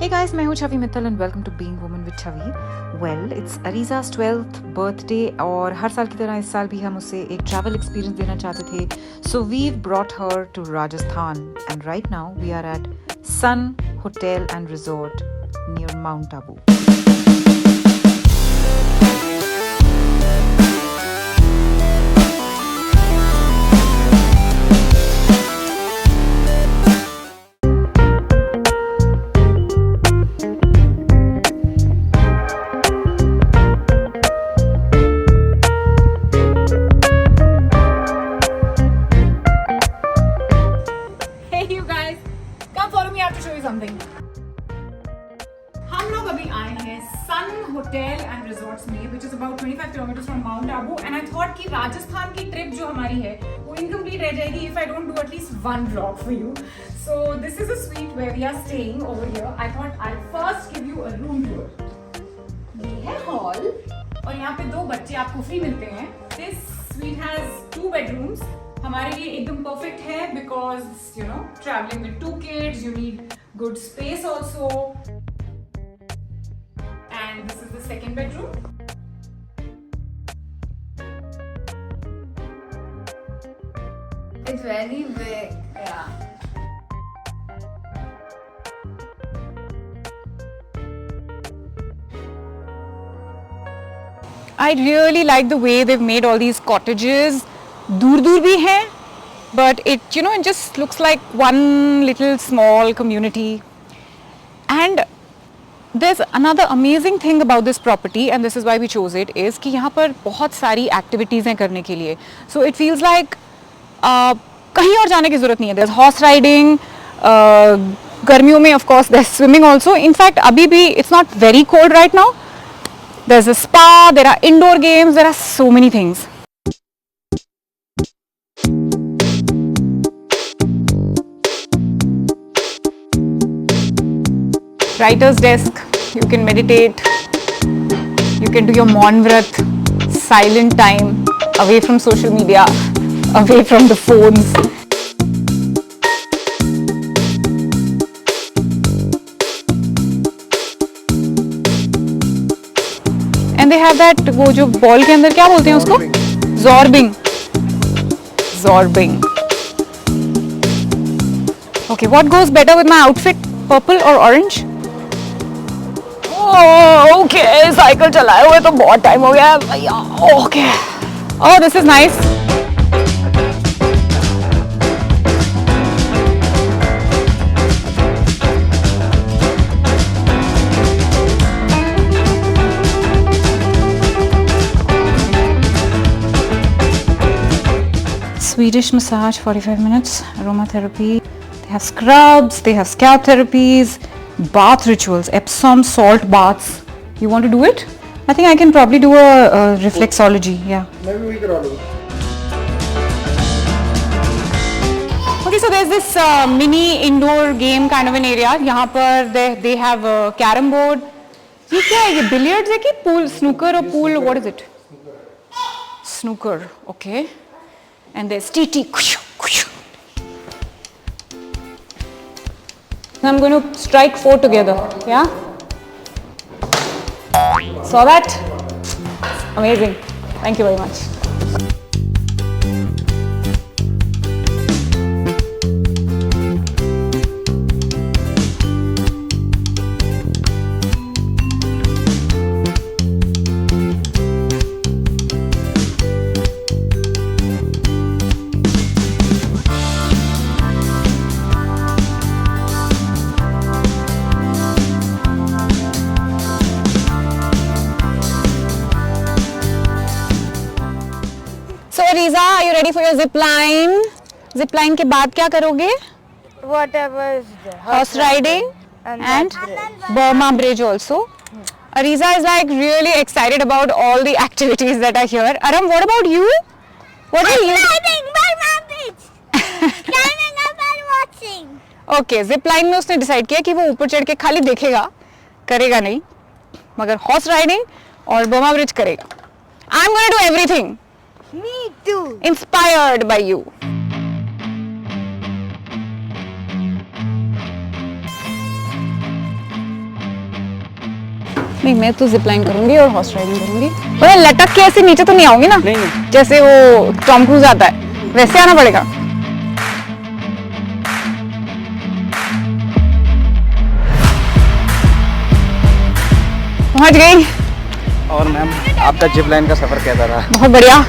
Hey guys, मैं हूँ छवि Mittal and welcome to Being Woman with Chhavi. Well, it's Ariza's 12th birthday और हर साल की तरह इस साल भी हम उसे एक travel experience देना चाहते थे. So we've brought her to Rajasthan and right now we are at Sun Hotel and Resort near Mount Abu. हम लोग अभी आए हैं सन होटल एंड रिजॉर्ट्स में which is about 25 kilometers from Mount Abu and I thought कि राजस्थान की trip जो हमारी है वो incomplete रह जाएगी if I don't do at least one vlog for you. So this is a suite where we are staying over here. I thought I'll first give you a room tour. ये है hall और यहाँ पे 2 बच्चे आपको free मिलते हैं. This suite has 2 bedrooms. हमारे लिए एकदम परफेक्ट है because you know traveling with 2 kids you need good space also. And this is the second bedroom. It's very big, yeah. I really like the way they've made all these cottages. दूर भी हैं, but it just looks like one little small community. And there's another amazing thing about this property and this is why we chose it is कि यहाँ पर बहुत सारी activities हैं करने के लिए. So it feels like कहीं और जाने की ज़रूरत नहीं है. There's horse riding, गर्मियों में of course there's swimming also. In fact अभी भी it's not very cold right now. There's a spa, there are indoor games, there are so many things. Writer's desk, you can meditate, you can do your Maun Vrat, silent time, away from social media, away from the phones. And they have that, वो जो ball के अंदर क्या बोलते हैं उसको? Zorbing. Zorbing. Okay, what goes better with my outfit? Purple or orange? Okay cycle चलाए हुए तो बहुत टाइम हो गया भैया. Okay oh this is nice. Swedish massage 45 minutes, aromatherapy, they have scrubs, they have scalp therapies, bath rituals, Epsom salt baths. You want to do it? I think I can probably do a reflexology. Yeah. Maybe we could all do it. Okay, so there's this mini indoor game kind of an area. यहाँ पर they have a carom board. ये क्या है? ये billiards है कि pool, snooker or pool? What is it? Snooker. Okay. And there's TT. I'm going to strike 4 together. Yeah? Saw that? Amazing. Thank you very much. Riza, are you ready for your zip line? Zip line के बाद क्या करोगे? Whatever is there. Horse riding and Burma Bridge also. Ariza is like really excited about all the activities that are here. Aram, what about you? What are you? Climbing Burma Bridge. Climbing up and watching. Okay, zip line में उसने decide किया कि वो ऊपर चढ़ के खाली देखेगा, करेगा नहीं, मगर horse riding और Burma Bridge करेगा. I'm going to do everything. Me too. Inspired by you. नहीं, मैं तो जिप लाइन करूंगी और हॉर्स राइडिंग करूंगी। और लटक के ऐसे नीचे तो नहीं आऊंगी ना? नहीं। जैसे वो टॉम क्रूज आता है वैसे आना पड़ेगा। पहुंच गई। और मैम आपका जिप लाइन का सफर कैसा रहा? बहुत बढ़िया।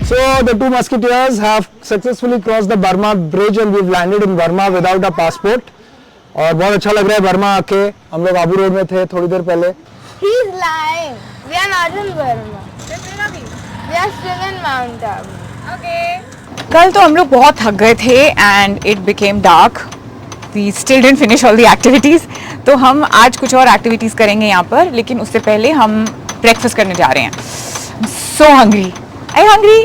So the two musketeers have successfully crossed the Burma bridge and we've landed in Burma without a passport. और बहुत अच्छा लग रहा है बर्मा आके। हम लोग आबू रोड में थे थोड़ी देर पहले। He's lying. We are not in Burma. We are still in Mount Abu. कल तो हम लोग बहुत थक गए थे and it became dark. We still didn't finish all the activities. तो हम आज कुछ और एक्टिविटीज़ करेंगे यहाँ पर, लेकिन उससे पहले हम ब्रेकफास्ट करने जा रहे हैं। So hungry. Are you hungry?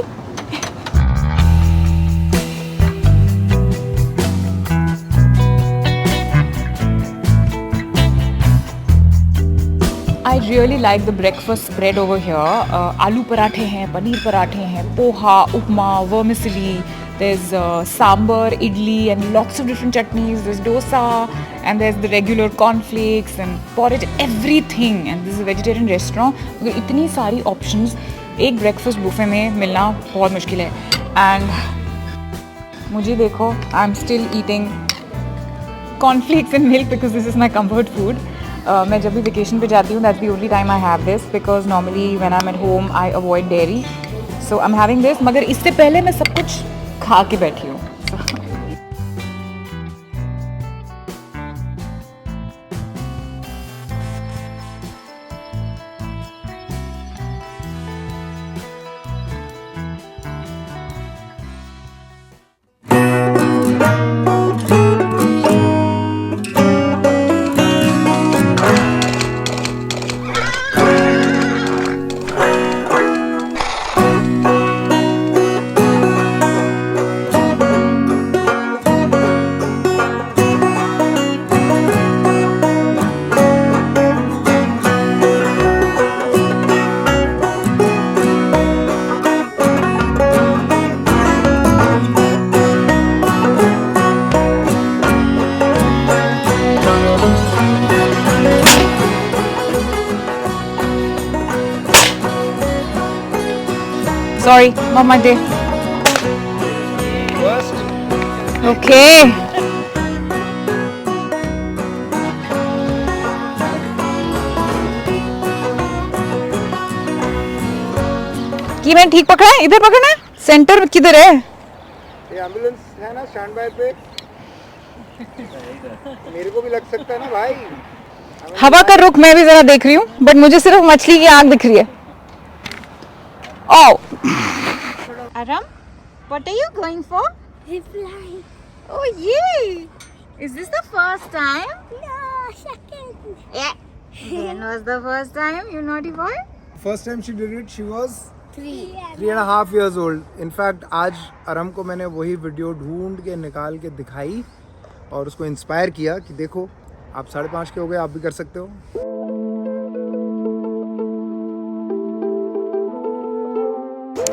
I really like the breakfast spread over here. आलू पराठे हैं, पनीर पराठे हैं, पोहा, उपमा, vermicelli. There's sambar, idli, and lots of different chutneys. There's dosa, and there's the regular cornflakes and porridge. Everything. And this is a vegetarian restaurant. मगर इतनी सारी options एक breakfast buffet में मिलना बहुत मुश्किल है। एंड मुझे देखो, I am still eating cornflakes and milk because this is my comfort food. मैं जब भी वेकेशन पे जाती हूँ that's the only time I have this because normally when I am at home I avoid dairy, so I am having this. मगर इससे पहले मैं सब कुछ खा के बैठी हूँ। Sorry, not my day. Okay. कि मैंने ठीक पकड़ा है? इधर पकड़ना है? सेंटर किधर है? ये एम्बुलेंस है ना स्टैंड बाय पे। मेरे को भी लग सकता है ना भाई। हवा का रुख मैं भी जरा देख रही हूँ, बट मुझे सिर्फ मछली की आंख दिख रही है। Oh. Aram, what are you going for? Reply. Oh, yay! Is this the first time? No, second. Yeah. When was the first time, you naughty boy? First time she did it, she was 3.5 years old. In fact, आज अरम को मैंने वही video ढूंढ के निकाल के दिखाई और उसको इंस्पायर किया कि देखो आप 5.5 के हो गए, आप भी कर सकते हो।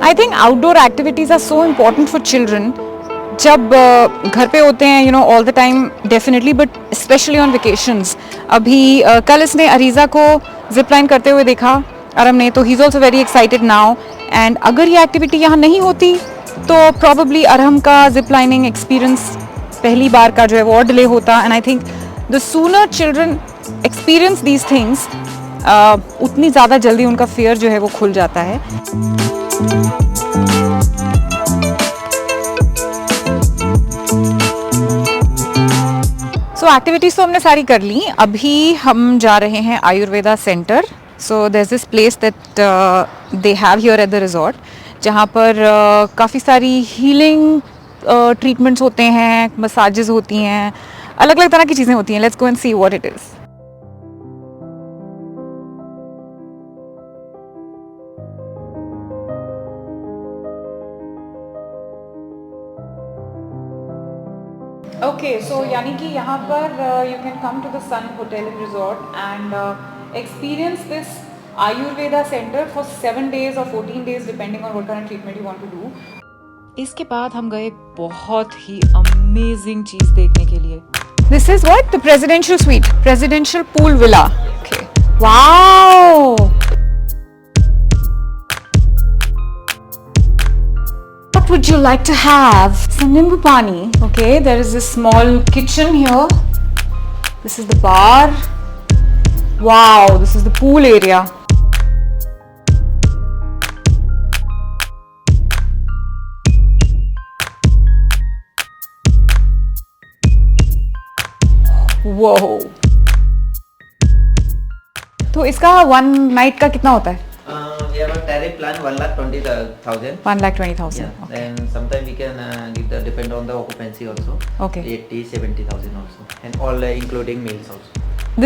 I think outdoor activities are so important for children. जब घर पे होते हैं, you know, all the time definitely, but especially on vacations. अभी कल इसने अरीजा को zip line करते हुए देखा, अरम ने, तो he's also very excited now. And अगर ये activity यहाँ नहीं होती, तो probably अरहम का zip lining experience पहली बार का जो है वो और डिले होता। And I think the sooner children experience these things, उतनी ज़्यादा जल्दी उनका fear जो है वो खुल जाता है। सो एक्टिविटीज़ तो हमने सारी कर ली। अभी हम जा रहे हैं Ayurveda centre. So there is this place that they have here at the resort, जहाँ पर काफ़ी सारी हीलिंग ट्रीटमेंट्स होते हैं, मसाजेस होती हैं, अलग अलग तरह की चीज़ें होती हैं। Let's go and see what it is. Okay, so यानी कि यहाँ पर you can come to the Sun hotel and resort and experience this Ayurveda center for 7 days or 14 days depending on what kind of treatment you want to do. इसके बाद हम गए बहुत ही amazing चीज देखने के लिए. This is what? The presidential suite. Presidential pool villa. Okay. Wow! What would you like to have? Some nimbu pani. Okay, there is this small kitchen here. This is the bar. Wow, this is the pool area. Whoa. तो इसका 1 night का कितना होता है? We have a tariff plan 1,20,000. 1,20,000. Yeah. And sometimes we can give the depend on the occupancy also. Okay. 80,000-70,000 also, and all including meals also.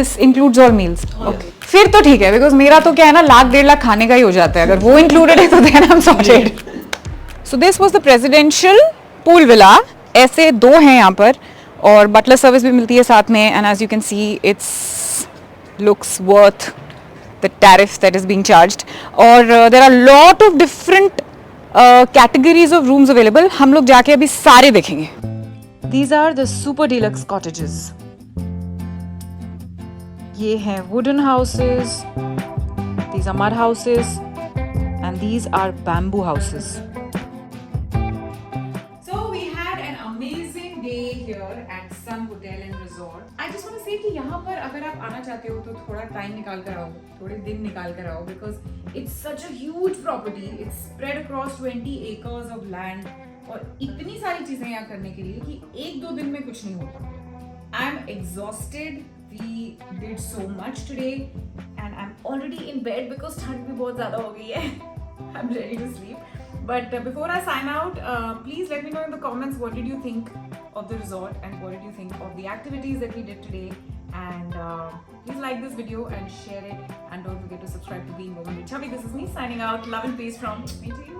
This includes all meals. Okay. फिर तो ठीक है, because मेरा तो क्या है ना, 1,00,000-1,50,000 खाने का ही हो जाता है. अगर वो included है तो then I'm sorted. So this was the presidential pool villa. ऐसे 2 हैं यहाँ पर और butler service भी मिलती है साथ में. And as you can see, it's looks worth the tariff that is being charged. और there are lot of different categories of rooms available. हम लोग जाके अभी सारे देखेंगे. These are the super deluxe cottages. ये हैं wooden houses. These are mud houses. And these are bamboo houses. So we had an amazing day here at Sun Hotel and Resort. I just want to say कि यहाँ पर अगर आप आना चाहते हो तो थोड़ा टाइम निकाल कर आओ, थोड़े दिन निकाल कर आओ, because it's such a huge property. It's spread across 20 acres of land और इतनी सारी चीजें यहाँ करने के लिए कि 1-2 दिन में कुछ नहीं होता. I'm exhausted. We did so much today and I'm already in bed because ठंड भी बहुत ज़्यादा हो गई है. I'm ready to sleep. But before I sign out, please let me know in the comments what did you think of the resort and what did you think of the activities that we did today. And please like this video and share it. And don't forget to subscribe to Being Woman with Chavi. This is me signing out. Love and peace from me to you.